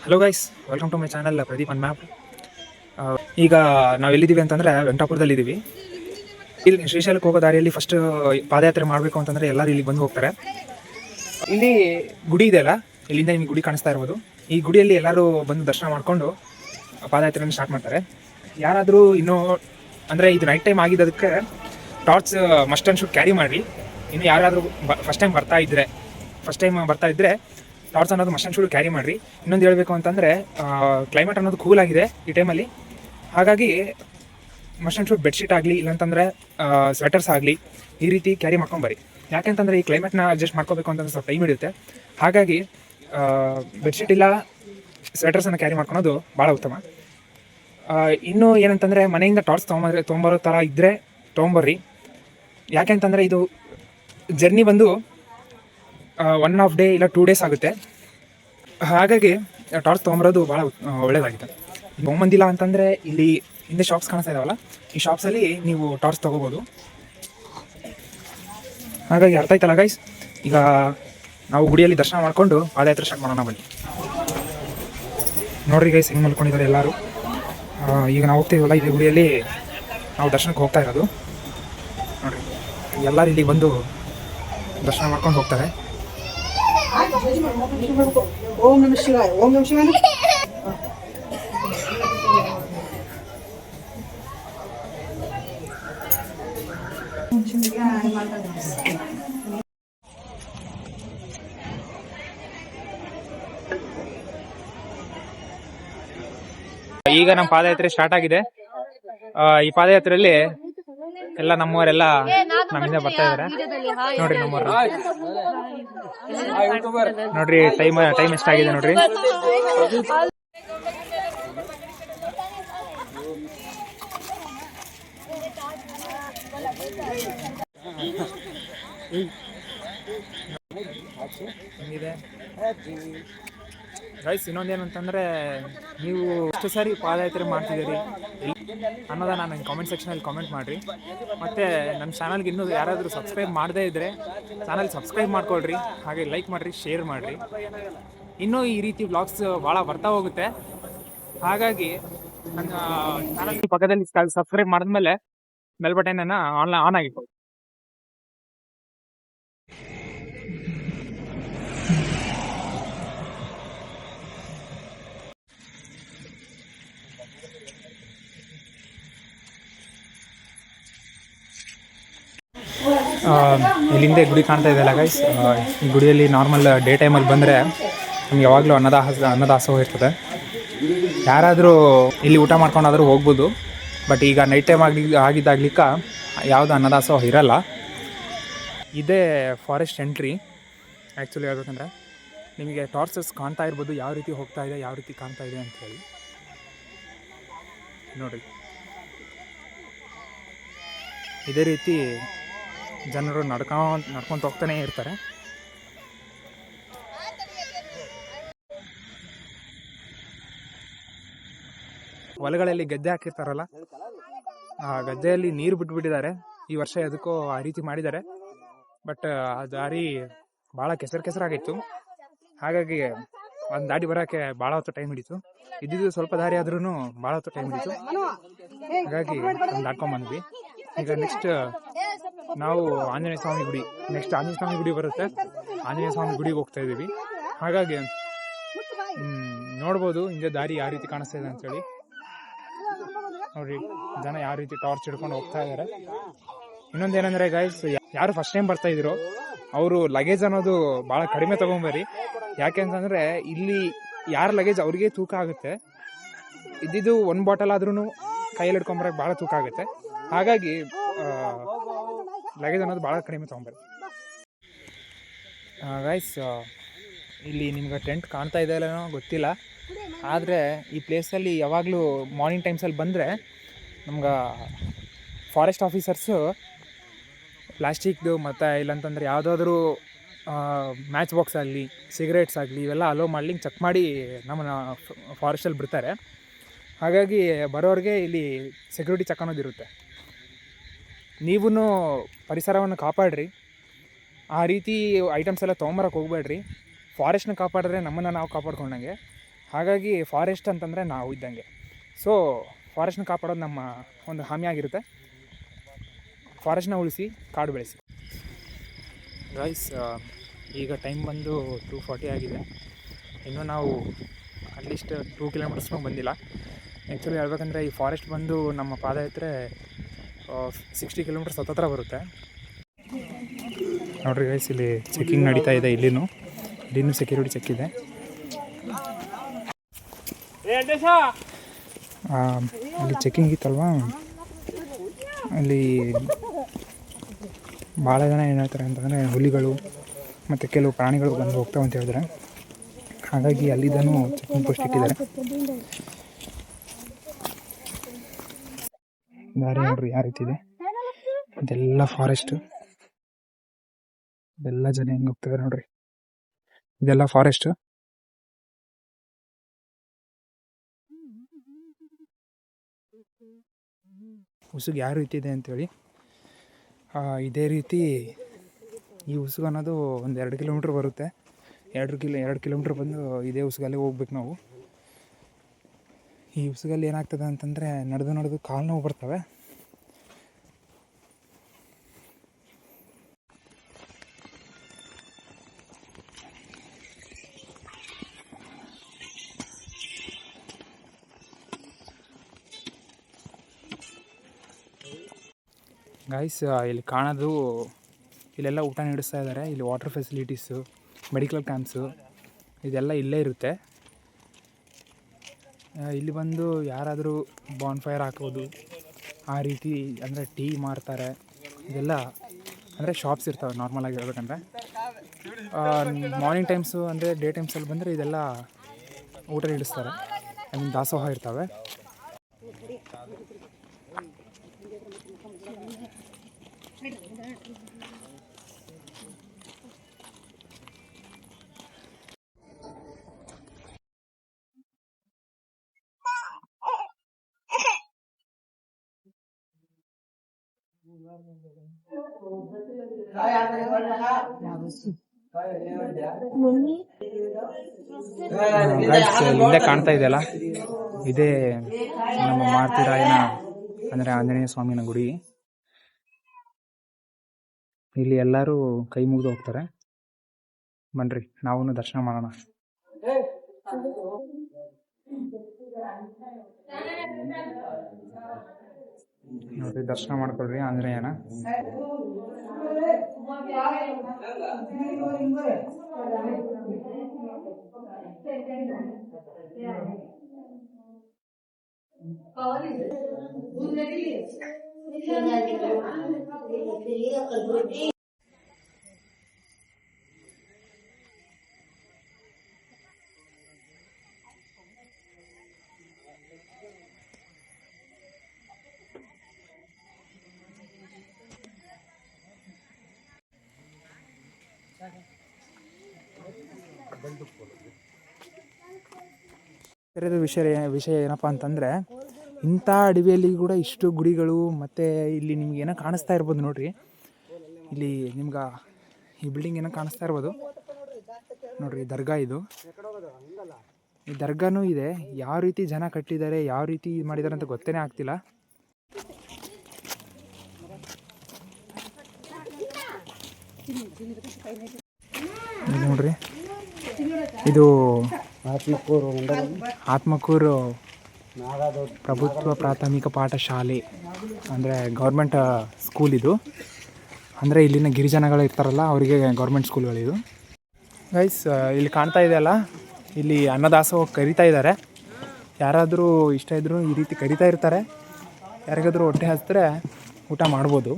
Hello guys, welcome to my channel Pradeep on map. ಈಗ ನಾವು ಎಲ್ಲಿದ್ದೀವಿ ಅಂತಂದರೆ ವೆಂಕಟಾಪುರದಲ್ಲಿದ್ದೀವಿ. ಇಲ್ಲಿ ಶ್ರೀಶೈಲಕ್ಕೆ ಹೋಗೋ ದಾರಿಯಲ್ಲಿ ಫಸ್ಟ್ ಪಾದಯಾತ್ರೆ ಮಾಡಬೇಕು ಅಂತಂದರೆ ಎಲ್ಲರೂ ಇಲ್ಲಿಗೆ ಬಂದು ಹೋಗ್ತಾರೆ. ಇಲ್ಲಿ ಗುಡಿ ಇದೆಯಲ್ಲ, ಇಲ್ಲಿಂದ ನಿಮಗೆ ಗುಡಿ ಕಾಣಿಸ್ತಾ ಇರ್ಬೋದು. ಈ ಗುಡಿಯಲ್ಲಿ ಎಲ್ಲರೂ ಬಂದು ದರ್ಶನ ಮಾಡಿಕೊಂಡು ಪಾದಯಾತ್ರೆಯನ್ನು ಸ್ಟಾರ್ಟ್ ಮಾಡ್ತಾರೆ. ಯಾರಾದರೂ ಇನ್ನೂ ಅಂದರೆ ಇದು ನೈಟ್ ಟೈಮ್ ಆಗಿದ್ದದಕ್ಕೆ torch must and should carry ಮಾಡಿ. ಇನ್ನು ಯಾರಾದರೂ ಫಸ್ಟ್ ಟೈಮ್ ಬರ್ತಾ ಇದ್ದರೆ ಟಾರ್ಚ್ ಅನ್ನೋದು ಮಸ್ಟ್ ಆ್ಯಂಡ್ ಶುಡ್ ಕ್ಯಾರಿ ಮಾಡಿರಿ. ಇನ್ನೊಂದು ಹೇಳಬೇಕು ಅಂತಂದರೆ ಕ್ಲೈಮೇಟ್ ಅನ್ನೋದು ಕೂಲ್ ಆಗಿದೆ ಈ ಟೈಮಲ್ಲಿ. ಹಾಗಾಗಿ ಮಸ್ಟ್ ಆ್ಯಂಡ್ ಶುಡ್ ಬೆಡ್ಶೀಟ್ ಆಗಲಿ ಇಲ್ಲಾಂತಂದರೆ ಸ್ವೆಟರ್ಸ್ ಆಗಲಿ ಈ ರೀತಿ ಕ್ಯಾರಿ ಮಾಡ್ಕೊಂಬರಿ. ಯಾಕೆಂತಂದರೆ ಈ ಕ್ಲೈಮೇಟ್ನ ಅಡ್ಜಸ್ಟ್ ಮಾಡ್ಕೋಬೇಕು ಅಂತಂದ್ರೆ ಸ್ವಲ್ಪ ಟೈಮ್ ಹಿಡಿಯುತ್ತೆ. ಹಾಗಾಗಿ ಬೆಡ್ಶೀಟ್ ಇಲ್ಲ ಸ್ವೆಟರ್ಸನ್ನು ಕ್ಯಾರಿ ಮಾಡ್ಕೊಳೋದು ಭಾಳ ಉತ್ತಮ. ಇನ್ನೂ ಏನಂತಂದರೆ ಮನೆಯಿಂದ ಟಾರ್ಚ್ ತೊಗೊಂಬರೋ ಥರ ಇದ್ದರೆ ತೊಗೊಂಬರ್ರಿ. ಯಾಕೆಂತಂದರೆ ಇದು ಜರ್ನಿ ಬಂದು 1.5 ಡೇ ಇಲ್ಲ 2 ಡೇಸ್ ಆಗುತ್ತೆ. ಹಾಗಾಗಿ ಟಾರ್ಚ್ ತೊಗೊಂಬರೋದು ಭಾಳ ಒಳ್ಳೆಯದಾಗಿದೆ. ತೊಗೊಂಬಂದಿಲ್ಲ ಅಂತಂದರೆ ಇಲ್ಲಿ ಹಿಂದೆ ಶಾಪ್ಸ್ ಕಾಣಿಸ್ತಾ ಇದಾವಲ್ಲ, ಈ ಶಾಪ್ಸಲ್ಲಿ ನೀವು ಟಾರ್ಚ್ ತೊಗೋಬೋದು. ಹಾಗಾಗಿ ಅರ್ಥ ಆಯ್ತಲ್ಲ ಗೈಸ್. ಈಗ ನಾವು ಗುಡಿಯಲ್ಲಿ ದರ್ಶನ ಮಾಡಿಕೊಂಡು ಪಾದಯಾತ್ರೆ ಸ್ಟಾರ್ಟ್ ಮಾಡೋಣ ಬನ್ನಿ. ನೋಡಿರಿ ಗೈಸ್ ಹೆಂಗೆ ಮಲ್ಕೊಂಡಿದ್ದಾರೆ ಎಲ್ಲರೂ. ಈಗ ನಾವು ಹೋಗ್ತೀವಲ್ಲ ಇದೇ ಗುಡಿಯಲ್ಲಿ ನಾವು ದರ್ಶನಕ್ಕೆ ಹೋಗ್ತಾ ಇರೋದು. ನೋಡಿರಿ ಎಲ್ಲರೂ ಇಲ್ಲಿ ಬಂದು ದರ್ಶನ ಮಾಡ್ಕೊಂಡು ಹೋಗ್ತಾರೆ. ಓಂ ನಮಃ ಶಿವಾಯ. ಓಂ ನಮಃ ಶಿವಾಯ. ಈಗ ನಮ್ಮ ಪಾದಯಾತ್ರೆ ಸ್ಟಾರ್ಟ್ ಆಗಿದೆ. ಈ ಪಾದಯಾತ್ರೆಯಲ್ಲಿ ಎಲ್ಲ ನಮ್ಮವರೆಲ್ಲ ನಮ್ಮಿಂದ ಬರ್ತಾ ಇದಾರೆ. ನೋಡ್ರಿ ನಮ್ಮವರು ನೋಡ್ರಿ ಟೈಮ್ ಎಷ್ಟಾಗಿದೆ ನೋಡ್ರಿ. ಗೈಸ್ ಇನ್ನೊಂದೇನಂತಂದರೆ ನೀವು ಎಷ್ಟು ಸಾರಿ ಪಾದಯಾತ್ರೆ ಮಾಡ್ತಿದ್ದೀರಿ ಅನ್ನೋದ ನಾನು ಕಾಮೆಂಟ್ ಸೆಕ್ಷನಲ್ಲಿ ಕಾಮೆಂಟ್ ಮಾಡಿರಿ. ಮತ್ತು ನನ್ನ ಚಾನಲ್ಗೆ ಇನ್ನೂ ಯಾರಾದರೂ ಸಬ್ಸ್ಕ್ರೈಬ್ ಮಾಡದೇ ಇದ್ದರೆ ಚಾನಲ್ ಸಬ್ಸ್ಕ್ರೈಬ್ ಮಾಡ್ಕೊಳ್ರಿ. ಹಾಗೆ ಲೈಕ್ ಮಾಡಿರಿ, ಶೇರ್ ಮಾಡಿರಿ. ಇನ್ನೂ ಈ ರೀತಿ ವ್ಲಾಗ್ಸ್ ಭಾಳ ಬರ್ತಾ ಹೋಗುತ್ತೆ. ಹಾಗಾಗಿ ನನ್ನ ಚಾನಲ್ ಪಕ್ಕದಲ್ಲಿ ಸಬ್ಸ್ಕ್ರೈಬ್ ಮಾಡಿದ್ಮೇಲೆ ಬೆಲ್ ಬಟನನ್ನು ಆನ್ ಆಗಿತ್ತು. ಇಲ್ಲಿಂದ ಗುಡಿ ಕಾಣ್ತಾ ಇದೆಯಲ್ಲ ಗೈಸ್, ಈ ಗುಡಿಯಲ್ಲಿ ನಾರ್ಮಲ್ ಡೇ ಟೈಮಲ್ಲಿ ಬಂದರೆ ನಮ್ಗೆ ಯಾವಾಗಲೂ ಅನ್ನದಾಸೋಹ ಇರ್ತದೆ. ಯಾರಾದರೂ ಇಲ್ಲಿ ಊಟ ಮಾಡ್ಕೊಂಡಾದರೂ ಹೋಗ್ಬೋದು. ಬಟ್ ಈಗ ನೈಟ್ ಟೈಮ್ ಆಗಿದ್ದಾಗ್ಲಿಕ್ಕೆ ಯಾವುದು ಅನ್ನದಾಸೋಹ ಇರಲ್ಲ. ಇದೇ ಫಾರೆಸ್ಟ್ ಎಂಟ್ರಿ. ಆ್ಯಕ್ಚುಲಿ ಹೇಳ್ಬೇಕಂದ್ರೆ ನಿಮಗೆ ಟಾರ್ಚಸ್ ಕಾಣ್ತಾ ಇರ್ಬೋದು ಯಾವ ರೀತಿ ಹೋಗ್ತಾ ಇದೆ, ಯಾವ ರೀತಿ ಕಾಣ್ತಾ ಇದೆ ಅಂಥೇಳಿ. ನೋಡಿರಿ ಇದೇ ರೀತಿ ಜನರು ನಡ್ಕೊಂಡು ಹೋಗ್ತಾನೆ ಇರ್ತಾರೆ. ಹೊಲಗಳಲ್ಲಿ ಗದ್ದೆ ಹಾಕಿರ್ತಾರಲ್ಲ, ಆ ಗದ್ದೆಯಲ್ಲಿ ನೀರು ಬಿಟ್ಬಿಟ್ಟಿದ್ದಾರೆ. ಈ ವರ್ಷ ಎದಕ್ಕೋ ಆ ರೀತಿ ಮಾಡಿದ್ದಾರೆ. ಬಟ್ ಆ ದಾರಿ ಭಾಳ ಕೆಸರಾಗಿತ್ತು. ಹಾಗಾಗಿ ಒಂದು ದಾರಿ ಬರೋಕ್ಕೆ ಭಾಳ ಹೊತ್ತು ಟೈಮ್ ಹಿಡಿತು. ಇದ್ದಿದ್ದು ಸ್ವಲ್ಪ ದಾರಿ ಆದ್ರೂ ಭಾಳ ಹೊತ್ತು ಟೈಮ್ ಹಿಡಿತು. ಹಾಗಾಗಿ ದಾಟ್ಕೊಂಡ್ಬಂದ್ವಿ. ಈಗ ನೆಕ್ಸ್ಟ್ ನಾವು ಆಂಜನೇಯ ಸ್ವಾಮಿ ಗುಡಿ ಬರುತ್ತೆ. ಆಂಜನೇಯ ಸ್ವಾಮಿ ಗುಡಿಗೆ ಹೋಗ್ತಾ ಇದ್ದೀವಿ. ಹಾಗಾಗಿ ನೋಡ್ಬೋದು ಹಿಂದೆ ದಾರಿ ಯಾವ ರೀತಿ ಕಾಣಿಸ್ತಾ ಇದೆ ಅಂತೇಳಿ. ನೋಡ್ರಿ ಜನ ಯಾವ ರೀತಿ ಟಾರ್ಚ್ ಹಿಡ್ಕೊಂಡು ಹೋಗ್ತಾ ಇದ್ದಾರೆ. ಇನ್ನೊಂದೇನೆಂದರೆ ಗೈಸ್, ಯಾರು ಫಸ್ಟ್ ಟೈಮ್ ಬರ್ತಾ ಇದ್ರು ಅವರು ಲಗೇಜ್ ಅನ್ನೋದು ಭಾಳ ಕಡಿಮೆ ತೊಗೊಂಬರ್ರಿ. ಯಾಕೆ ಅಂತಂದರೆ ಇಲ್ಲಿ ಯಾರ ಲಗೇಜ್ ಅವ್ರಿಗೆ ತೂಕ ಆಗುತ್ತೆ. ಇದ್ದಿದ್ದು 1 ಬಾಟಲ್ ಆದ್ರೂ ಕೈಯಲ್ಲಿ ಹಿಡ್ಕೊಂಬರಕ್ಕೆ ಭಾಳ ತೂಕ ಆಗುತ್ತೆ. ಹಾಗಾಗಿ ಲಗೇಜ್ ಅನ್ನೋದು ಭಾಳ ಕಡಿಮೆ ತೊಗೊಂಬರ್ರಿ ಗೈಸ್. ಇಲ್ಲಿ ನಿಮ್ಗೆ ಟೆಂಟ್ ಕಾಣ್ತಾ ಇದೆ ಇಲ್ಲನೋ ಗೊತ್ತಿಲ್ಲ, ಆದರೆ ಈ ಪ್ಲೇಸಲ್ಲಿ ಯಾವಾಗಲೂ ಮಾರ್ನಿಂಗ್ ಟೈಮ್ಸಲ್ಲಿ ಬಂದರೆ ನಮ್ಗೆ ಫಾರೆಸ್ಟ್ ಆಫೀಸರ್ಸು ಪ್ಲಾಸ್ಟಿಕ್ದು ಮತ್ತು ಇಲ್ಲಾಂತಂದರೆ ಯಾವುದಾದ್ರೂ ಮ್ಯಾಚ್ ಬಾಕ್ಸ್ ಆಗಲಿ, ಸಿಗರೇಟ್ಸ್ ಆಗಲಿ ಇವೆಲ್ಲ ಅಲೋ ಮಾಡ್ಲಿಕ್ಕೆ ಚೆಕ್ ಮಾಡಿ ನಮ್ಮನ್ನು ಫಾರೆಸ್ಟಲ್ಲಿ ಬಿಡ್ತಾರೆ. ಹಾಗಾಗಿ ಬರೋರಿಗೆ ಇಲ್ಲಿ ಸೆಕ್ಯೂರಿಟಿ ಚೆಕ್ ಅನ್ನೋದಿರುತ್ತೆ. ನೀವೂ ಪರಿಸರವನ್ನು ಕಾಪಾಡ್ರಿ. ಆ ರೀತಿ ಐಟಮ್ಸ್ ಎಲ್ಲ ತೊಗೊಂಬರಕ್ಕೆ ಹೋಗ್ಬೇಡ್ರಿ. ಫಾರೆಸ್ಟ್ನ ಕಾಪಾಡಿದ್ರೆ ನಮ್ಮನ್ನು ನಾವು ಕಾಪಾಡ್ಕೊಂಡಂಗೆ. ಹಾಗಾಗಿ ಫಾರೆಸ್ಟ್ ಅಂತಂದರೆ ನಾವು ಇದ್ದಂಗೆ. ಸೊ ಫಾರೆಸ್ಟ್ನ ಕಾಪಾಡೋದು ನಮ್ಮ ಒಂದು ಹಾಮಿ ಆಗಿರುತ್ತೆ. ಫಾರೆಸ್ಟ್ನ ಉಳಿಸಿ ಕಾಡು ಬೆಳೆಸಿ. ಗೈಸ್, ಈಗ ಟೈಮ್ ಬಂದು 2:40 ಆಗಿದೆ. ಇನ್ನೂ ನಾವು ಅಟ್ಲೀಸ್ಟ್ 2 ಕಿಲೋಮೀಟರ್ಸ್ನೂ ಬಂದಿಲ್ಲ. ಆ್ಯಕ್ಚುಲಿ ಹೇಳ್ಬೇಕಂದ್ರೆ ಈ ಫಾರೆಸ್ಟ್ ಬಂದು ನಮ್ಮ ಪಾದಯಾತ್ರೆ 60 ಕಿಲೋಮೀಟರ್ಸ್ ಹತ್ತತ್ರ ಬರುತ್ತೆ. ನೋಡ್ರಿ ಗೈಸ್, ಇಲ್ಲಿ ಚೆಕ್ಕಿಂಗ್ ನಡೀತಾ ಇದೆ. ಇಲ್ಲಿನೂ ಸೆಕ್ಯೂರಿಟಿ ಚೆಕ್ ಇದೆ. ಅಲ್ಲಿ ಚೆಕ್ಕಿಂಗ್ ಇತ್ತಲ್ವಾ, ಅಲ್ಲಿ ಭಾಳ ಜನ ಏನು ಹೇಳ್ತಾರೆ ಅಂತಂದರೆ ಹುಲಿಗಳು ಮತ್ತು ಕೆಲವು ಪ್ರಾಣಿಗಳು ಬಂದು ಹೋಗ್ತಾವೆ ಅಂತ ಹೇಳಿದ್ರೆ, ಹಾಗಾಗಿ ಅಲ್ಲಿದ್ದೂ ಚೆಕಿಂಗ್ ಪೋಸ್ಟ್ ಇಟ್ಟಿದ್ದಾರೆ. ದಾರಿ ನೋಡ್ರಿ ಯಾವ ರೀತಿ ಇದೆ. ಇದೆಲ್ಲ ಫಾರೆಸ್ಟ್, ಇದೆಲ್ಲ ಜನ ಹೆಂಗೆ ಹೋಗ್ತಿದ್ದಾರೆ ನೋಡ್ರಿ. ಇದೆಲ್ಲ ಫಾರೆಸ್ಟ್. ಉಸುಗು ಯಾವ ರೀತಿ ಇದೆ ಅಂತೇಳಿ, ಇದೇ ರೀತಿ ಈ ಉಸುಗು ಅನ್ನೋದು ಒಂದು 2 ಕಿಲೋಮೀಟ್ರ್ ಬರುತ್ತೆ. 2 ಕಿಲೋಮೀಟ್ರ್ ಬಂದು ಇದೇ ಉಸುಗಲ್ಲೇ ಹೋಗ್ಬೇಕು ನಾವು. ಈ ಉಸುಗಲ್ಲಿ ಏನಾಗ್ತದೆ ಅಂತಂದರೆ ನಡೆದು ಕಾಲು ನೋವು ಬರ್ತವೆ. ಗೈಸ್, ಇಲ್ಲಿ ಕಾಣೋದು, ಇಲ್ಲೆಲ್ಲ ಊಟ ನೀಡಿಸ್ತಾ ಇದ್ದಾರೆ. ಇಲ್ಲಿ ವಾಟರ್ ಫೆಸಿಲಿಟೀಸು, ಮೆಡಿಕಲ್ ಕ್ಯಾಂಪ್ಸು ಇದೆಲ್ಲ ಇಲ್ಲೇ ಇರುತ್ತೆ. ಇಲ್ಲಿ ಬಂದು ಯಾರಾದರೂ ಬಾನ್ಫೈರ್ ಹಾಕೋದು ಆ ರೀತಿ, ಅಂದರೆ ಟೀ ಮಾರ್ತಾರೆ. ಇದೆಲ್ಲ ಅಂದರೆ ಶಾಪ್ಸ್ ಇರ್ತವೆ. ನಾರ್ಮಲಾಗಿ ಹೇಳ್ಬೇಕಂದ್ರೆ ಮಾರ್ನಿಂಗ್ ಟೈಮ್ಸು ಅಂದರೆ ಡೇ ಟೈಮ್ಸಲ್ಲಿ ಬಂದರೆ ಇದೆಲ್ಲ ಊಟ ನೀಡಿಸ್ತಾರೆ. ದಾಸೋಹ ಇರ್ತವೆ. ಇಲ್ಲೇ ಕಾಣ್ತಾ ಇದೆಯಲ್ಲ, ಇದೇ ನಮ್ಮ ಮಾರುತಿರಾಯನ ಅಂದರೆ ಆಂಜನೇಯ ಸ್ವಾಮಿನ ಗುಡಿ. ಇಲ್ಲಿ ಎಲ್ಲರೂ ಕೈ ಮುಗಿದು ಹೋಗ್ತಾರೆ. ಬನ್ರಿ ನಾವು ದರ್ಶನ ಮಾಡೋಣ. ನೋಡ್ರಿ, ದರ್ಶನ ಮಾಡ್ಕೊಳ್ರಿ ಆಂಜನೇಯನ. ವಿಷಯ ಏನಪ್ಪ ಅಂತಂದರೆ, ಇಂಥ ಅಡವಿಯಲ್ಲಿ ಕೂಡ ಇಷ್ಟು ಗುಡಿಗಳು, ಮತ್ತು ಇಲ್ಲಿ ನಿಮ್ಗೆ ಏನೋ ಕಾಣಿಸ್ತಾ ಇರ್ಬೋದು ನೋಡ್ರಿ. ಇಲ್ಲಿ ನಿಮ್ಗೆ ಈ ಬಿಲ್ಡಿಂಗ್ ಏನೋ ಕಾಣಿಸ್ತಾ ಇರ್ಬೋದು ನೋಡ್ರಿ, ದರ್ಗಾ ಇದು. ಈ ದರ್ಗಾನೂ ಇದೆ. ಯಾವ ರೀತಿ ಜನ ಕಟ್ಟಿದ್ದಾರೆ, ಯಾವ ರೀತಿ ಇದು ಮಾಡಿದ್ದಾರೆ ಅಂತ ಗೊತ್ತೇ ಆಗ್ತಿಲ್ಲ. ನೋಡ್ರಿ, ಇದು ಆತ್ಮಕೂರು ಪ್ರಭುತ್ವ ಪ್ರಾಥಮಿಕ ಪಾಠಶಾಲೆ, ಅಂದರೆ ಗೌರ್ಮೆಂಟ್ ಸ್ಕೂಲ್ ಇದು. ಅಂದರೆ ಇಲ್ಲಿನ ಗಿರಿಜನಗಳು ಇರ್ತಾರಲ್ಲ, ಅವರಿಗೆ ಗೌರ್ಮೆಂಟ್ ಸ್ಕೂಲ್ಗಳಿದು. ಗೈಸ್, ಇಲ್ಲಿ ಕಾಣ್ತಾ ಇದೆಯಲ್ಲ, ಇಲ್ಲಿ ಅನ್ನದಾಸೋಹ ಕರಿತಾ ಇದ್ದಾರೆ. ಯಾರಾದರೂ ಇಷ್ಟ ಇದ್ದರೂ ಈ ರೀತಿ ಕರಿತಾ ಇರ್ತಾರೆ. ಯಾರಿಗಾದರೂ ಹೊಟ್ಟೆ ಹಸಿದ್ರೆ ಊಟ ಮಾಡ್ಬೋದು.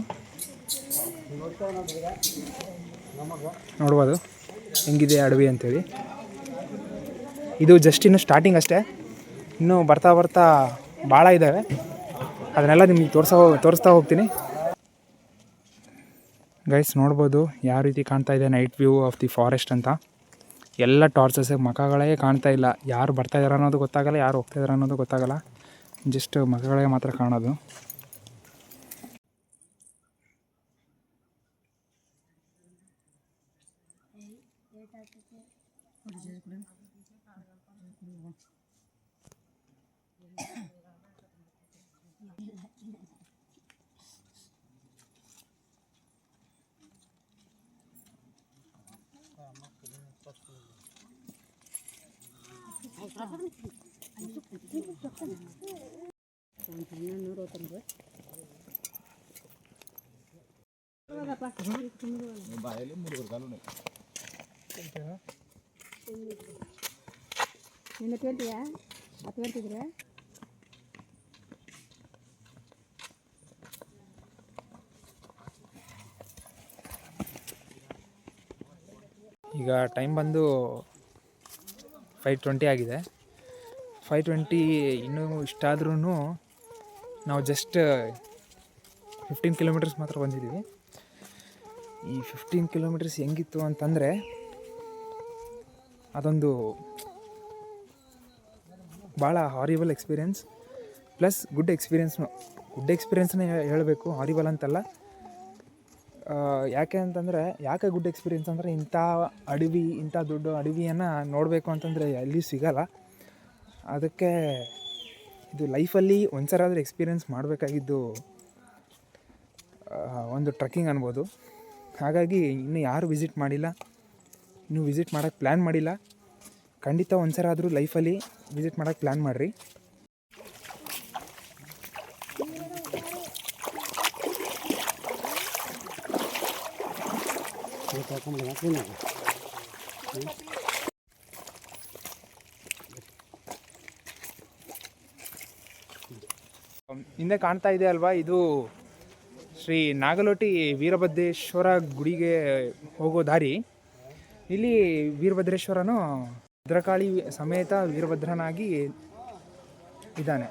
ನೋಡ್ಬೋದು ಹೆಂಗಿದೆ ಅಡವಿ ಅಂತೇಳಿ. ಇದು ಜಸ್ಟ್ ಇನ್ನು ಸ್ಟಾರ್ಟಿಂಗ್ ಅಷ್ಟೇ. ಇನ್ನೂ ಬರ್ತಾ ಬರ್ತಾ ಭಾಳ ಇದ್ದಾವೆ. ಅದನ್ನೆಲ್ಲ ನಿಮಗೆ ತೋರಿಸ್ತಾ ಹೋಗ್ತೀನಿ. ಗೈಸ್, ನೋಡ್ಬೋದು ಯಾವ ರೀತಿ ಕಾಣ್ತಾ ಇದೆ night view of the forest ಅಂತ. ಎಲ್ಲ ಟಾರ್ಚಸ್, ಮಖಗಳೇ ಕಾಣ್ತಾ ಇಲ್ಲ. ಯಾರು ಬರ್ತಾಯಿದ್ದಾರೆ ಅನ್ನೋದು ಗೊತ್ತಾಗಲ್ಲ, ಯಾರು ಹೋಗ್ತಾಯಿದ್ದಾರೆ ಅನ್ನೋದು ಗೊತ್ತಾಗಲ್ಲ. ಜಸ್ಟ್ ಮಖಗಳೇ ಮಾತ್ರ ಕಾಣೋದು. ನಿನ್ನ 20ಯಾ 20 ಇದ್ರೆ ಈಗ ಟೈಮ್ ಬಂದು 5:20 ಆಗಿದೆ. 5:20 ಇನ್ನೂ ಇಷ್ಟಾದ್ರೂ ನಾವು ಜಸ್ಟ್ 15 ಕಿಲೋಮೀಟರ್ಸ್ ಮಾತ್ರ ಬಂದಿದ್ದೀವಿ. ಈ 15 ಕಿಲೋಮೀಟರ್ಸ್ ಹೆಂಗಿತ್ತು ಅಂತಂದರೆ ಅದೊಂದು ಭಾಳ ಹಾರಿಬಲ್ ಎಕ್ಸ್ಪೀರಿಯೆನ್ಸ್ ಪ್ಲಸ್ ಗುಡ್ ಎಕ್ಸ್ಪೀರಿಯೆನ್ಸ್ನೇ ಹೇಳಬೇಕು, ಹಾರಿಬಲ್ ಅಂತಲ್ಲ. ಯಾಕೆ ಅಂತಂದರೆ ಯಾಕೆ ಗುಡ್ ಎಕ್ಸ್ಪೀರಿಯೆನ್ಸ್ ಅಂದರೆ ಇಂಥ ದೊಡ್ಡ ಅಡವಿಯನ್ನು ನೋಡಬೇಕು ಅಂತಂದರೆ ಎಲ್ಲಿ ಸಿಗಲ್ಲ. ಅದಕ್ಕೆ ಇದು ಲೈಫಲ್ಲಿ ಒಂದ್ಸಲ ಆದರೂ ಎಕ್ಸ್ಪೀರಿಯೆನ್ಸ್ ಮಾಡಬೇಕಾಗಿದ್ದು ಒಂದು ಟ್ರೆಕ್ಕಿಂಗ್ ಅನ್ಬೋದು. ಹಾಗಾಗಿ ಇನ್ನೂ ಯಾರು ವಿಸಿಟ್ ಮಾಡಿಲ್ಲ, ಇನ್ನೂ ವಿಸಿಟ್ ಮಾಡೋಕ್ಕೆ ಪ್ಲ್ಯಾನ್ ಮಾಡಿಲ್ಲ, ಖಂಡಿತ ಒಂದ್ಸಲ ಆದರೂ ಲೈಫಲ್ಲಿ ವಿಸಿಟ್ ಮಾಡೋಕ್ಕೆ ಪ್ಲ್ಯಾನ್ ಮಾಡಿರಿ. ಹಿಂದೆ ಕಾಣ್ತಾ ಇದೆ ಅಲ್ವಾ, ಇದು ಶ್ರೀ ನಾಗಲೋಟಿ ವೀರಭದ್ರೇಶ್ವರ ಗುಡಿಗೆ ಹೋಗೋ ದಾರಿ. ಇಲ್ಲಿ ವೀರಭದ್ರೇಶ್ವರನು ಭದ್ರಕಾಳಿ ಸಮೇತ ವೀರಭದ್ರನಾಗಿ ಇದ್ದಾನೆ.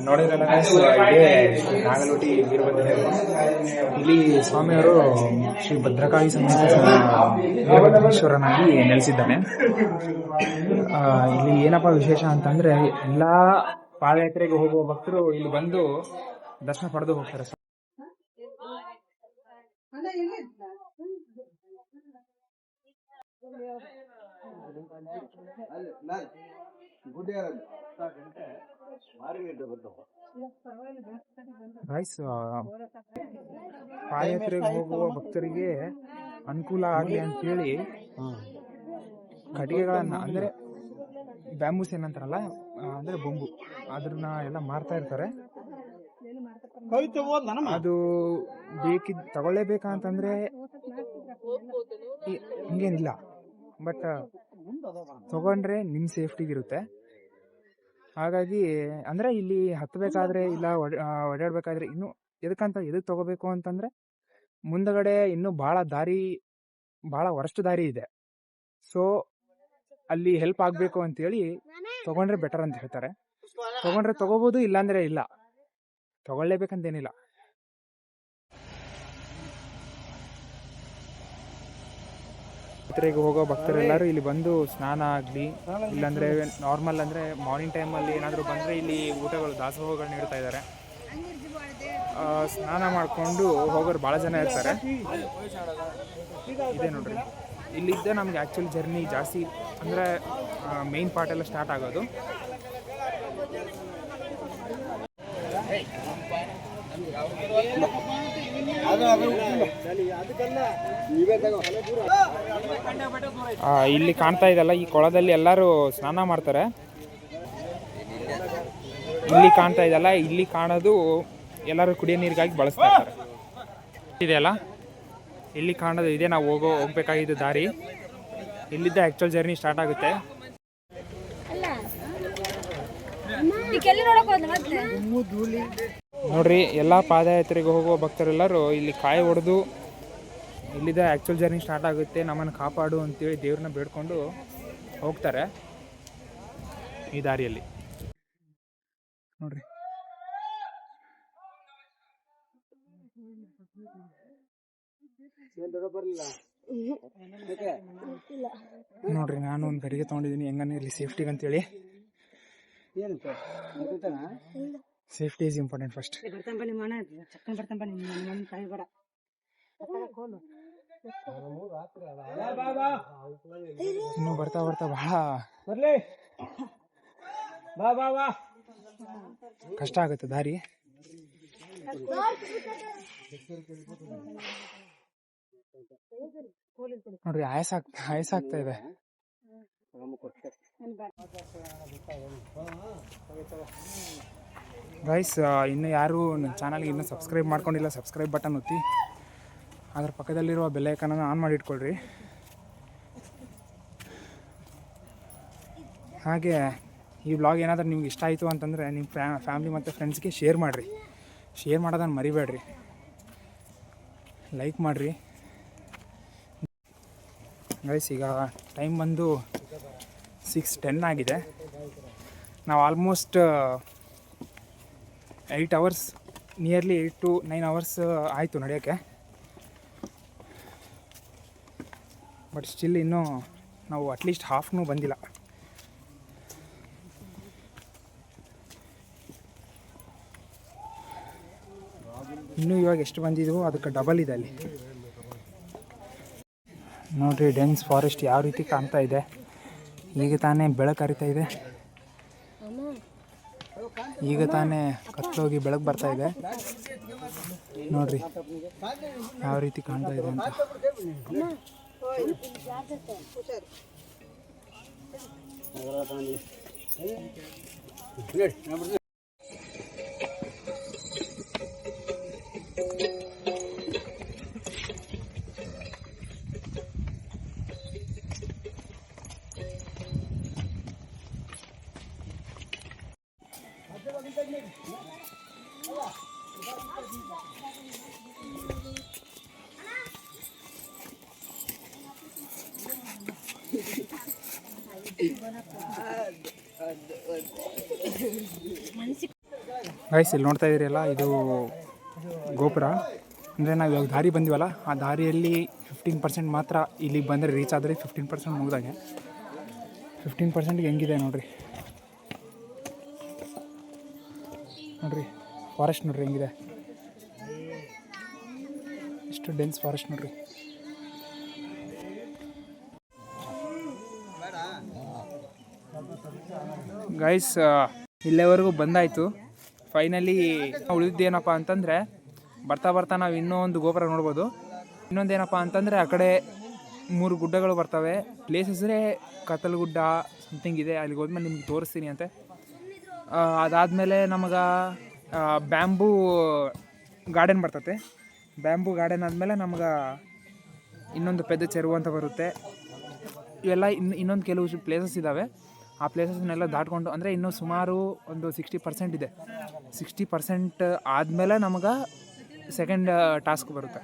ನೋಡಿದ್ರಲ್ಲ ಇದೇ ನಾಗಲೋಟಿ ವೀರಭದ್ರೇಶ್ವರ. ಇಲ್ಲಿ ಸ್ವಾಮಿಯವರು ಶ್ರೀ ಭದ್ರಕಾಳಿ ಸಮೇತ ವೀರಭದ್ರೇಶ್ವರನಾಗಿ ನೆಲೆಸಿದ್ದಾನೆ. ಇಲ್ಲಿ ಏನಪ್ಪ ವಿಶೇಷ ಅಂತಂದ್ರೆ ಎಲ್ಲ ಪಾದಯಾತ್ರೆಗೆ ಹೋಗುವ ಭಕ್ತರು ಇಲ್ಲಿ ಬಂದು ದರ್ಶನ ಪಡೆದು ಹೋಗ್ತಾರೆ. ಪಾದಯಾತ್ರೆಗೆ ಹೋಗುವ ಭಕ್ತರಿಗೆ ಅನುಕೂಲ ಆಗಲಿ ಅಂತೇಳಿ ಕಟ್ಟಿಗೆಗಳನ್ನ ಅಂದ್ರೆ ಬ್ಯಾಂಬೂಸ್ ಏನಂತಾರಲ್ಲ, ಅಂದ್ರೆ ಬೊಂಬು, ಅದನ್ನ ಎಲ್ಲ ಮಾರ್ತಾ ಇರ್ತಾರೆ. ಅದು ತಗೊಳ್ಳೇಬೇಕಂತಂದ್ರೆ ಹಿಂಗೇನಿಲ್ಲ, ಬಟ್ ತಗೊಂಡ್ರೆ ನಿಮ್ ಸೇಫ್ಟಿಗಿರುತ್ತೆ. ಹಾಗಾಗಿ ಅಂದ್ರೆ ಇಲ್ಲಿ ಹತ್ತಬೇಕಾದ್ರೆ ಇಲ್ಲ ಓಡಾಡ್ಬೇಕಾದ್ರೆ ಇನ್ನು ಎದಕ್ಕೆ ತಗೋಬೇಕು ಅಂತಂದ್ರೆ ಮುಂದಗಡೆ ಇನ್ನು ಬಹಳ ವರ್ಸ್ಟ್ ದಾರಿ ಇದೆ. ಸೊ ಅಲ್ಲಿ ಹೆಲ್ಪ್ ಆಗ್ಬೇಕು ಅಂತೇಳಿ ತಗೊಂಡ್ರೆ ಬೆಟರ್ ಅಂತ ಹೇಳ್ತಾರೆ. ತಗೊಂಡ್ರೆ ತಗೋಬಹುದು, ಇಲ್ಲಾಂದ್ರೆ ಇಲ್ಲ, ತಗೊಳ್ಳೇಬೇಕಂತೇನಿಲ್ಲ. ಯಾತ್ರೆಗೆ ಹೋಗೋ ಭಕ್ತರೆಲ್ಲರೂ ಇಲ್ಲಿ ಬಂದು ಸ್ನಾನ ಆಗಲಿ, ಇಲ್ಲಾಂದ್ರೆ ನಾರ್ಮಲ್ ಅಂದ್ರೆ ಮಾರ್ನಿಂಗ್ ಟೈಮಲ್ಲಿ ಏನಾದರೂ ಬಂದರೆ ಇಲ್ಲಿ ಊಟಗಳು ದಾಸೋಹಗಳು ನೀಡ್ತಾ ಇದ್ದಾರೆ. ಸ್ನಾನ ಮಾಡಿಕೊಂಡು ಹೋಗೋರು ಭಾಳ ಜನ ಇರ್ತಾರೆ. ಇದೆ ನೋಡ್ರಿ, ಇಲ್ಲಿದ್ದ ನಮ್ಗೆ ಆ್ಯಕ್ಚುಲಿ ಜರ್ನಿ ಜಾಸ್ತಿ ಅಂದರೆ ಮೇನ್ ಪಾರ್ಟ್ ಎಲ್ಲ ಸ್ಟಾರ್ಟ್ ಆಗೋದು. ಇಲ್ಲಿ ಕಾಣ್ತಾ ಇದೆಲ್ಲ ಈ ಕೊಳದಲ್ಲಿ ಎಲ್ಲರೂ ಸ್ನಾನ ಮಾಡ್ತಾರೆ. ಇಲ್ಲಿ ಕಾಣ್ತಾ ಇದೆಲ್ಲ ಇಲ್ಲಿ ಕಾಣೋದು ಎಲ್ಲರೂ ಕುಡಿಯೋ ನೀರಿಗಾಗಿ ಬಳಸ್ತಾ ಇರ್ತಾರೆ. ಇದೆಯಲ್ಲ ಇಲ್ಲಿ ಕಾಣೋದು ಇದೆ ನಾವು ಹೋಗ್ಬೇಕಾಗಿದ್ದು ದಾರಿ. ಇಲ್ಲಿದ್ದ ಆ್ಯಕ್ಚುಲ್ ಜರ್ನಿ ಸ್ಟಾರ್ಟ್ ಆಗುತ್ತೆ. ನೋಡ್ರಿ ಎಲ್ಲ ಪಾದಯಾತ್ರೆಗೆ ಹೋಗುವ ಭಕ್ತರೆಲ್ಲರೂ ಇಲ್ಲಿ ಕಾಯಿ ಹೊಡೆದು ಇಲ್ಲಿದ್ದ ಆ್ಯಕ್ಚುಲ್ ಜರ್ನಿ ಸ್ಟಾರ್ಟ್ ಆಗುತ್ತೆ, ನಮ್ಮನ್ನು ಕಾಪಾಡು ಅಂತೇಳಿ ದೇವ್ರನ್ನ ಬೇಡ್ಕೊಂಡು ಹೋಗ್ತಾರೆ ಈ ದಾರಿಯಲ್ಲಿ. ನೋಡ್ರಿ ನೋಡ್ರಿ ನಾನು ಒಂದು ಗರಿಗೆ ತೊಗೊಂಡಿದ್ದೀನಿ ಹೆಂಗನೇ ಇಲ್ಲಿ ಸೇಫ್ಟಿಗೆ ಅಂತೇಳಿ. Safety is important first. ಇನ್ನು ಬರ್ತಾ ಬರ್ತಾ ಬಹಳ ಕಷ್ಟ ಆಗುತ್ತೆ ದಾರಿ. ನೋಡ್ರಿ ಆಯಸಾಗ್ತಾ ಇದೆ. ಗೈಸ್, ಇನ್ನು ಯಾರು ನನ್ನ ಚಾನಲ್ಗೆ ಇನ್ನೂ ಸಬ್ಸ್ಕ್ರೈಬ್ ಮಾಡ್ಕೊಂಡಿಲ್ಲ, ಸಬ್ಸ್ಕ್ರೈಬ್ ಬಟನ್ ಒತ್ತಿ ಅದರ ಪಕ್ಕದಲ್ಲಿರುವ ಬೆಲ್ ಐಕಾನನ್ನು ಆನ್ ಮಾಡಿ ಇಟ್ಕೊಳ್ರಿ. ಹಾಗೆ ಈ ವ್ಲಾಗ್ ಏನಾದರೂ ನಿಮ್ಗೆ ಇಷ್ಟ ಆಯಿತು ಅಂತಂದರೆ ನಿಮ್ಮ ಫ್ಯಾಮಿಲಿ ಮತ್ತು ಫ್ರೆಂಡ್ಸ್ಗೆ ಶೇರ್ ಮಾಡಿರಿ. ಶೇರ್ ಮಾಡೋದನ್ನು ಮರಿಬೇಡ್ರಿ, ಲೈಕ್ ಮಾಡಿರಿ. ಗೈಸ್, ಈಗ ಟೈಮ್ ಬಂದು 6:10 ಆಗಿದೆ. ನಾವು almost 8 hours, nearly 8 to 9 hours ಆಯಿತು ನಡೆಯೋಕ್ಕೆ. ಬಟ್ ಸ್ಟಿಲ್ ಇನ್ನೂ ನಾವು ಅಟ್ಲೀಸ್ಟ್ ಹಾಫ್ನೂ ಬಂದಿಲ್ಲ. ಇನ್ನೂ ಇವಾಗ ಎಷ್ಟು ಬಂದಿದ್ವು ಅದಕ್ಕೆ ಡಬಲ್ ಇದೆ ಅಲ್ಲಿ. ನೋಡಿರಿ ಡೆನ್ಸ್ ಫಾರೆಸ್ಟ್ ಯಾವ ರೀತಿ ಕಾಣ್ತಾ ಇದೆ. ಈಗ ತಾನೇ ಬೆಳಕು ಹರಿತಾ ಇದೆ, ಈಗ ತಾನೇ ಕತ್ತೋಗಿ ಬೆಳಕು ಬರ್ತಾ ಇದೆ. ನೋಡ್ರಿ ಯಾವ ರೀತಿ ಕಾಣ್ತಾ ಇದೆ ಅಂತ. ಗೈಸ್, ಇಲ್ಲಿ ನೋಡ್ತಾ ಇದ್ದೀರಲ್ಲ, ಇದು ಗೋಪುರ. ಅಂದರೆ ನಾವು ಇವಾಗ ದಾರಿ ಬಂದಿವಲ್ಲ, ಆ ದಾರಿಯಲ್ಲಿ 15% ಮಾತ್ರ ಇಲ್ಲಿಗೆ ಬಂದರೆ ರೀಚ್ ಆದರೆ 15% ಮುಗಿದಾಗೆ. 15%ಗೆ ಹೆಂಗಿದೆ ನೋಡ್ರಿ. ನೋಡ್ರಿ ಫಾರೆಸ್ಟ್ ನೋಡ್ರಿ ಹೆಂಗಿದೆ, ಎಷ್ಟು ಡೆನ್ಸ್ ಫಾರೆಸ್ಟ್ ನೋಡ್ರಿ. ಗೈಸ್, ಇಲ್ಲಿವರೆಗೂ ಬಂದಾಯಿತು. ಫೈನಲಿ ಉಳಿದಿದ್ದೇನಪ್ಪ ಅಂತಂದರೆ, ಬರ್ತಾ ನಾವು ಇನ್ನೂ ಒಂದು ಗೋಪುರ ನೋಡ್ಬೋದು. ಇನ್ನೊಂದೇನಪ್ಪ ಅಂತಂದರೆ ಆ ಕಡೆ 3 ಗುಡ್ಡಗಳು ಬರ್ತವೆ. ಪ್ಲೇಸ್ ಹೆಸರೇ ಕತ್ತಲಗುಡ್ಡ ಸಮಥಿಂಗ್ ಇದೆ. ಅಲ್ಲಿಗೆ ಹೋದ್ಮೇಲೆ ನಿಮ್ಗೆ ತೋರಿಸ್ತೀನಿ ಅಂತೆ. ಅದಾದಮೇಲೆ ನಮಗೆ ಬ್ಯಾಂಬೂ ಗಾರ್ಡನ್ ಬರ್ತತೆ. ಬ್ಯಾಂಬೂ ಗಾರ್ಡನ್ ಆದಮೇಲೆ ನಮ್ಗೆ ಇನ್ನೊಂದು ಪೆದ್ದ ಚೆರುವು ಅಂತ ಬರುತ್ತೆ. ಇವೆಲ್ಲ ಇನ್ನೊಂದು ಕೆಲವು ಪ್ಲೇಸಸ್ ಇದ್ದಾವೆ. ಆ ಪ್ಲೇಸಸ್ನೆಲ್ಲ ದಾಟ್ಕೊಂಡು, ಅಂದರೆ ಇನ್ನೂ ಸುಮಾರು ಒಂದು 60% ಇದೆ. 60% ಆದಮೇಲೆ ನಮಗೆ ಸೆಕೆಂಡ್ ಟಾಸ್ಕ್ ಬರುತ್ತೆ.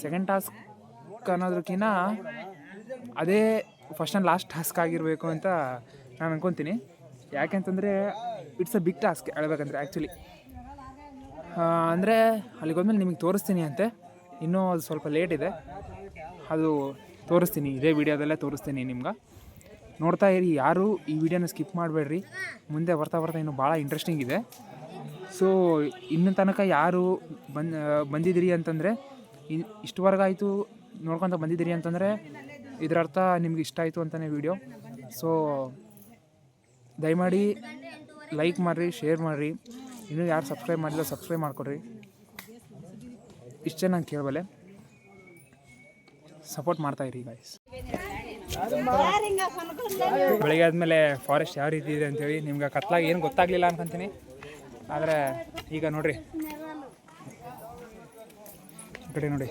ಸೆಕೆಂಡ್ ಟಾಸ್ಕ್ ಅನ್ನೋದಕ್ಕಿಂತ ಅದೇ ಫಸ್ಟ್ ಆ್ಯಂಡ್ ಲಾಸ್ಟ್ ಟಾಸ್ಕ್ ಆಗಿರಬೇಕು ಅಂತ ನಾನು ಅನ್ಕೊತೀನಿ. ಯಾಕೆಂತಂದರೆ ಇಟ್ಸ್ ಅ ಬಿಗ್ ಟಾಸ್ಕ್ ಹೇಳ್ಬೇಕಂದ್ರೆ ಆ್ಯಕ್ಚುಲಿ. ಅಂದರೆ ಅಲ್ಲಿಗೆ ಹೋದ್ಮೇಲೆ ನಿಮಗೆ ತೋರಿಸ್ತೀನಿ ಅಂತೆ. ಇನ್ನೂ ಅದು ಸ್ವಲ್ಪ ಲೇಟ್ ಇದೆ, ಅದು ತೋರಿಸ್ತೀನಿ, ಇದೇ ವಿಡಿಯೋದಲ್ಲೇ ತೋರಿಸ್ತೀನಿ ನಿಮ್ಗೆ. ನೋಡ್ತಾ ಇರಿ, ಯಾರು ಈ ವಿಡಿಯೋನ ಸ್ಕಿಪ್ ಮಾಡಬೇಡ್ರಿ. ಮುಂದೆ ಬರ್ತಾ ಇನ್ನೂ ಭಾಳ ಇಂಟ್ರೆಸ್ಟಿಂಗ್ ಇದೆ. ಸೊ ಇನ್ನೂ ತನಕ ಯಾರು ಬಂದಿದ್ದೀರಿ ಅಂತಂದರೆ, ಇಷ್ಟುವರೆಗಾಯಿತು ನೋಡ್ಕೊತ ಬಂದಿದ್ದೀರಿ ಅಂತಂದರೆ ಇದರ ಅರ್ಥ ನಿಮ್ಗೆ ಇಷ್ಟ ಆಯಿತು ಅಂತಲೇ ವಿಡಿಯೋ. ಸೊ ದಯಮಾಡಿ ಲೈಕ್ ಮಾಡಿರಿ, ಶೇರ್ ಮಾಡಿರಿ. ಇನ್ನೂ ಯಾರು ಸಬ್ಸ್ಕ್ರೈಬ್ ಮಾಡಿಲ್ಲ ಸಬ್ಸ್ಕ್ರೈಬ್ ಮಾಡಿಕೊಡ್ರಿ. ಇಷ್ಟು ಚೆನ್ನಾಗಿ ಕೇಳಬಲ್ಲೆ. Support ಮಾಡ್ತಾಯಿರಿ guys. ಬೆಳಗ್ಗೆ ಆದಮೇಲೆ ಫಾರೆಸ್ಟ್ ಯಾವ ರೀತಿ ಇದೆ ಅಂತೇಳಿ ನಿಮ್ಗೆ ಕತ್ಲಾಗಿ ಏನು ಗೊತ್ತಾಗಲಿಲ್ಲ ಅನ್ಕೊಂತೀನಿ. ಆದರೆ ಈಗ ನೋಡಿರಿ ಈ ಕಡೆ ನೋಡಿ,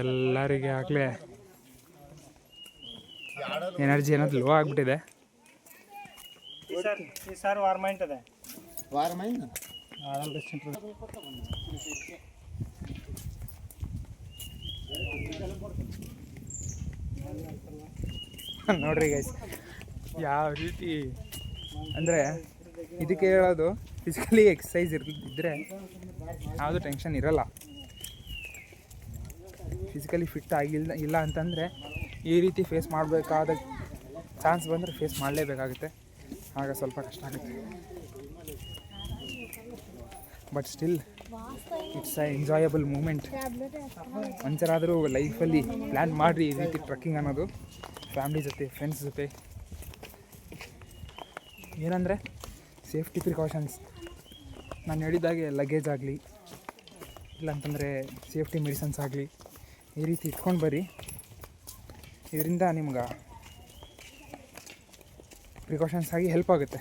ಎಲ್ಲರಿಗೆ ಆಗಲೇ ಎನರ್ಜಿ ಅನ್ನೋದು ಲೋ ಆಗಿಬಿಟ್ಟಿದೆ. ನೋಡ್ರಿ ಗೈಸ್ ಯಾವ ರೀತಿ ಅಂದರೆ ಇದಕ್ಕೆ ಹೇಳೋದು, ಫಿಸಿಕಲಿ ಎಕ್ಸಸೈಸ್ ಇದ್ದರೆ ಯಾವುದು ಟೆನ್ಷನ್ ಇರಲ್ಲ. ಫಿಸಿಕಲಿ ಫಿಟ್ ಇಲ್ಲ ಅಂತಂದರೆ ಈ ರೀತಿ ಫೇಸ್ ಮಾಡಬೇಕಾದ ಚಾನ್ಸ್ ಬಂದರೆ ಫೇಸ್ ಮಾಡಲೇಬೇಕಾಗುತ್ತೆ. ಆಗ ಸ್ವಲ್ಪ ಕಷ್ಟ ಆಗುತ್ತೆ. But still it's a enjoyable moment. ಒಂದ್ಸರಾದರೂ ಲೈಫಲ್ಲಿ ಪ್ಲ್ಯಾನ್ ಮಾಡಿರಿ ಈ ರೀತಿ ಟ್ರಕ್ಕಿಂಗ್ ಅನ್ನೋದು, ಫ್ಯಾಮ್ಲಿ ಜೊತೆ, ಫ್ರೆಂಡ್ಸ್ ಜೊತೆ. ಏನಂದರೆ ಸೇಫ್ಟಿ ಪ್ರಿಕಾಷನ್ಸ್ ನಾನು ಹೇಳಿದಾಗೆ ಲಗೇಜ್ ಆಗಲಿ, ಇಲ್ಲಾಂತಂದರೆ ಸೇಫ್ಟಿ ಮೆಡಿಸನ್ಸ್ ಆಗಲಿ ಈ ರೀತಿ ಇಟ್ಕೊಂಡು ಬರ್ರಿ. ಇದರಿಂದ ನಿಮ್ಗೆ ಪ್ರಿಕಾಷನ್ಸ್ ಆಗಿ ಹೆಲ್ಪ್ ಆಗುತ್ತೆ.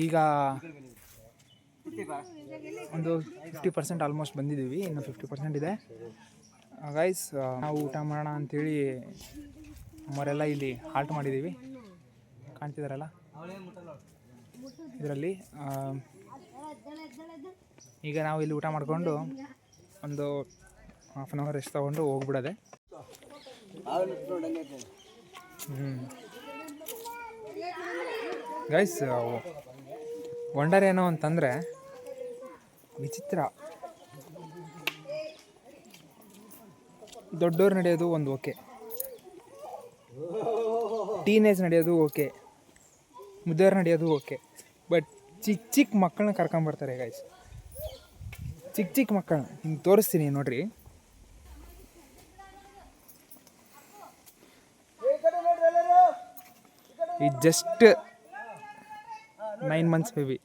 ಈಗ ಒಂದು 50% ಆಲ್ಮೋಸ್ಟ್ ಬಂದಿದ್ದೀವಿ, ಇನ್ನು 50% ಇದೆ ಗೈಸ್. ನಾವು ಊಟ ಮಾಡೋಣ ಅಂಥೇಳಿ ನಮ್ಮವರೆಲ್ಲ ಇಲ್ಲಿ ಹಾಲ್ಟ್ ಮಾಡಿದ್ದೀವಿ, ಕಾಣ್ತಿದ್ದಾರಲ್ಲ ಇದರಲ್ಲಿ. ಈಗ ನಾವು ಇಲ್ಲಿ ಊಟ ಮಾಡಿಕೊಂಡು ಒಂದು ಹಾಫ್ ಆನ್ ಅವರ್ ರೆಸ್ಟ್ ತೊಗೊಂಡು ಹೋಗ್ಬಿಡೋದೆ. ಗೈಸ್ ವಂಡರ್ ಏನು ಅಂತಂದರೆ ವಿಚಿತ್ರ. ದೊಡ್ಡವ್ರು ನಡೆಯೋದು ಒಂದು ಓಕೆ, ಟೀನೇಜ್ ನಡೆಯೋದು ಓಕೆ, ಮುದ್ದವ್ರು ನಡೆಯೋದು ಓಕೆ, ಬಟ್ ಚಿಕ್ಕ ಮಕ್ಕಳನ್ನ ಕರ್ಕೊಂಬರ್ತಾರೆ ಗೈಸ್. ಚಿಕ್ಕ ಮಕ್ಕಳನ್ನ ಹಿಂಗೆ ತೋರಿಸ್ತೀನಿ ನೋಡ್ರಿ. ಈ ಜಸ್ಟ್ 9 months ಬೇಬಿ,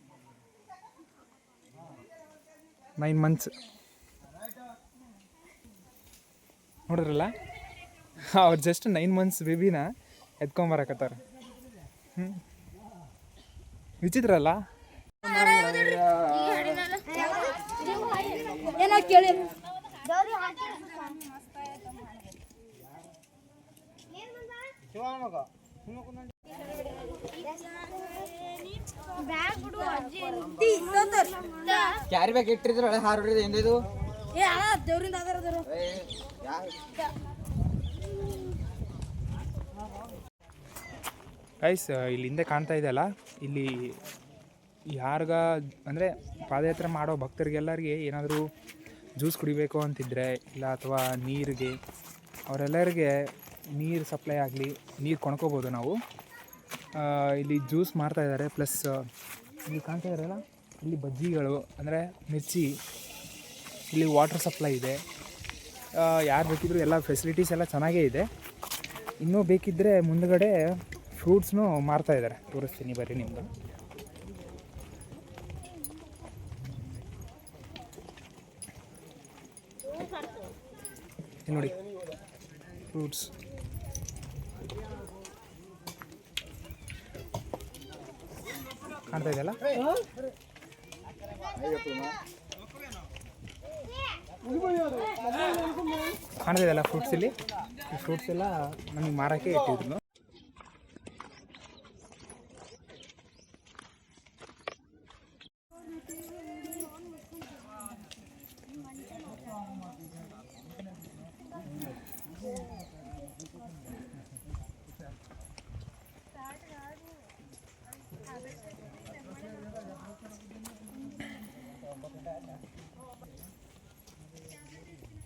9 months ನೋಡಿದ್ರಲ್ಲ, ಅವ್ರು ಜಸ್ಟ್ 9 months ಬೇಬಿನ ಎತ್ಕೊಂಬರಕತ್ತಾರ. ವಿಚಿತ್ರ ಅಲ್ಲ? ಕ್ಯಾರಿ ಬ್ಯಾಗ್ ಇಟ್ಟಿದ್ರೆ ಹಾರು ಹೊಡಿದ್ರೆ ಏನಿದು? ಗೈಸ್ ಇಲ್ಲಿ ಹಿಂದೆ ಕಾಣ್ತಾ ಇದೆಯಲ್ಲ, ಇಲ್ಲಿ ಯಾರಿಗ ಅಂದರೆ ಪಾದಯಾತ್ರೆ ಮಾಡೋ ಭಕ್ತರಿಗೆಲ್ಲರಿಗೆ ಏನಾದರೂ ಜ್ಯೂಸ್ ಕುಡಿಬೇಕು ಅಂತಿದ್ರೆ ಇಲ್ಲ ಅಥವಾ ನೀರಿಗೆ, ಅವರೆಲ್ಲರಿಗೆ ನೀರು ಸಪ್ಲೈ ಆಗಲಿ, ನೀರು ಕೊಂಡ್ಕೋಬೋದು ನಾವು. ಇಲ್ಲಿ ಜ್ಯೂಸ್ ಮಾಡ್ತಾಯಿದ್ದಾರೆ. ಪ್ಲಸ್ ಇಲ್ಲಿ ಕಾಣ್ತಾ ಇದ್ದಾರಲ್ಲ, ಇಲ್ಲಿ ಬಜ್ಜಿಗಳು ಅಂದರೆ ಮಿರ್ಚಿ, ಇಲ್ಲಿ ವಾಟರ್ ಸಪ್ಲೈ ಇದೆ. ಯಾರು ಬೇಕಿದ್ದರೂ ಎಲ್ಲ ಫೆಸಿಲಿಟೀಸ್ ಎಲ್ಲ ಚೆನ್ನಾಗೇ ಇದೆ. ಇನ್ನೂ ಬೇಕಿದ್ದರೆ ಮುಂದುಗಡೆ ಫ್ರೂಟ್ಸ್ನೂ ಮಾರ್ತಾಯಿದ್ದಾರೆ, ತೋರಿಸ್ತೀನಿ ಬರ್ರಿ ನಿಮ್ಗೆ. ನೋಡಿ ಫ್ರೂಟ್ಸ್, ಕಾಣ್ತಾ ಇದೆಯಲ್ಲ, ಕಾಣ್ತಾ ಇದೆಯಲ್ಲ ಫ್ರೂಟ್ಸ್ ಇಲ್ಲಿ. ಈ ಫ್ರೂಟ್ಸ್ ಎಲ್ಲ ನಮಗೆ ಮಾರೋಕ್ಕೆ ಇಟ್ಟಿದ್ರು.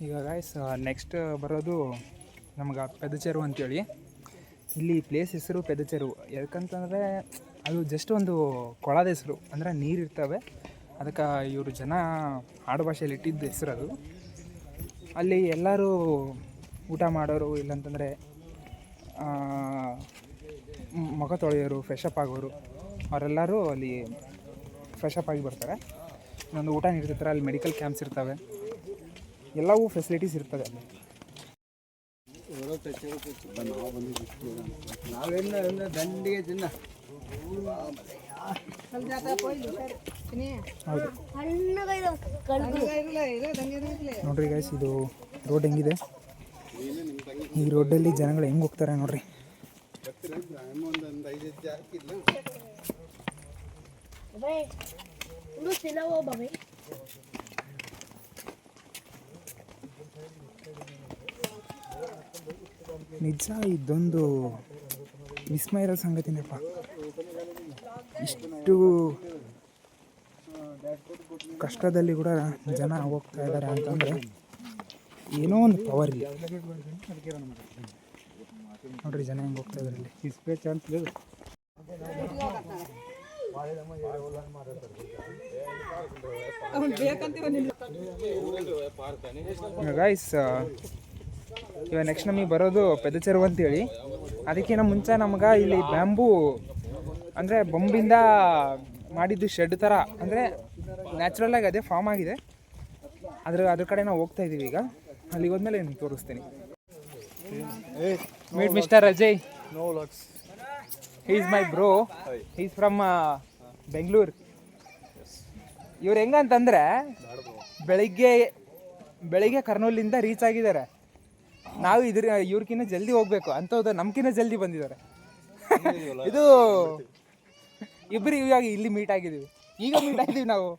ಈಗ ಗಾಯ್ಸ್ ನೆಕ್ಸ್ಟ್ ಬರೋದು ನಮ್ಗೆ ಪೆದಚೆರು ಅಂತೇಳಿ. ಇಲ್ಲಿ ಪ್ಲೇಸ್ ಹೆಸರು ಪೆದಚೆರು. ಯಾಕಂತಂದರೆ ಅದು ಜಸ್ಟ್ ಒಂದು ಕೊಳದ ಹೆಸರು, ಅಂದರೆ ನೀರು ಇರ್ತವೆ, ಅದಕ್ಕೆ ಇವರು ಜನ ಆಡು ಭಾಷೆಯಲ್ಲಿ ಇಟ್ಟಿದ್ದು ಹೆಸರು ಅದು. ಅಲ್ಲಿ ಎಲ್ಲರೂ ಊಟ ಮಾಡೋರು, ಇಲ್ಲಂತಂದರೆ ಮುಖ ತೊಳೆಯೋರು, ಫ್ರೆಶಪ್ ಆಗೋರು, ಅವರೆಲ್ಲರೂ ಅಲ್ಲಿ ಫ್ರೆಶಪ್ ಆಗಿ ಬರ್ತಾರೆ. ಇನ್ನೊಂದು ಊಟ ನೀಡ್ತಿರ್ತಾರೆ. ಅಲ್ಲಿ ಮೆಡಿಕಲ್ ಕ್ಯಾಂಪ್ಸ್ ಇರ್ತವೆ, ಎಲ್ಲವೂ ಫೆಸಿಲಿಟೀಸ್ ಇರ್ತದೆ ಅಲ್ಲಿ. ದಂಡಿಗೆ ಚಿನ್ನ ಹೌದು ನೋಡ್ರಿ ಗೈಸ್, ಇದು ರೋಡ್ ಹೆಂಗಿದೆ. ಈ ರೋಡಲ್ಲಿ ಜನಗಳು ಹೆಂಗೆ ಹೋಗ್ತಾರೆ ನೋಡ್ರಿ. ನಿಜ ಇದೊಂದು ವಿಸ್ಮಯ ಇರೋ ಸಂಗತಿನಪ್ಪ. ಇಷ್ಟು ಕಷ್ಟದಲ್ಲಿ ಕೂಡ ಜನ ಹೋಗ್ತಾ ಇದ್ದಾರೆ ಅಂತಂದರೆ ಏನೋ ಒಂದು ಪವರ್ ಇಲ್ಲ ನೋಡ್ರಿ. ಜನ ಹೆಂಗೆ ಹೋಗ್ತಾ ಇದ್ದಾರೆ ಇಲ್ಲಿ. ಇಸ್ಪೇಚ್ ಅಂತ ಗೈಸ್, ಇವಾಗ ನೆಕ್ಸ್ಟ್ ನಮಗೆ ಬರೋದು ಪೆದಚೆರು ಅಂತೇಳಿ. ಅದಕ್ಕಿಂತ ಮುಂಚೆ ನಮ್ಗೆ ಇಲ್ಲಿ ಬ್ಯಾಂಬೂ ಅಂದರೆ ಬೊಂಬಿಂದ ಮಾಡಿದ್ದು ಶೆಡ್ ಥರ, ಅಂದರೆ ನ್ಯಾಚುರಲಾಗಿ ಅದೇ ಫಾರ್ಮ್ ಆಗಿದೆ. ಅದ್ರ ಕಡೆ ನಾವು ಹೋಗ್ತಾ ಇದ್ದೀವಿ ಈಗ. ಅಲ್ಲಿಗೆ ಹೋದ್ಮೇಲೆ ನಿಮ್ಗೆ ತೋರಿಸ್ತೀನಿ. Meet mister Ajay. He is my bro. He is from Bengaluru. ಇವ್ರು ಹೆಂಗಂತಂದರೆ ಬೆಳಿಗ್ಗೆ ಕರ್ನೂಲಿಂದ ರೀಚ್ ಆಗಿದ್ದಾರೆ. ನಾವು ಇವ್ರಕ್ಕಿಂತ ಜಲ್ದಿ ಹೋಗ್ಬೇಕು ಅಂಥದ್ದು, ನಮ್ಗಿಂತ ಜಲ್ದಿ ಬಂದಿದ್ದಾರೆ. ಇದು ಇಬ್ಬರು ಇವಾಗ ಇಲ್ಲಿ ಮೀಟ್ ಆಗಿದ್ದೀವಿ, ಈಗ ಮೀಟ್ ಆಗಿದ್ದೀವಿ ನಾವು.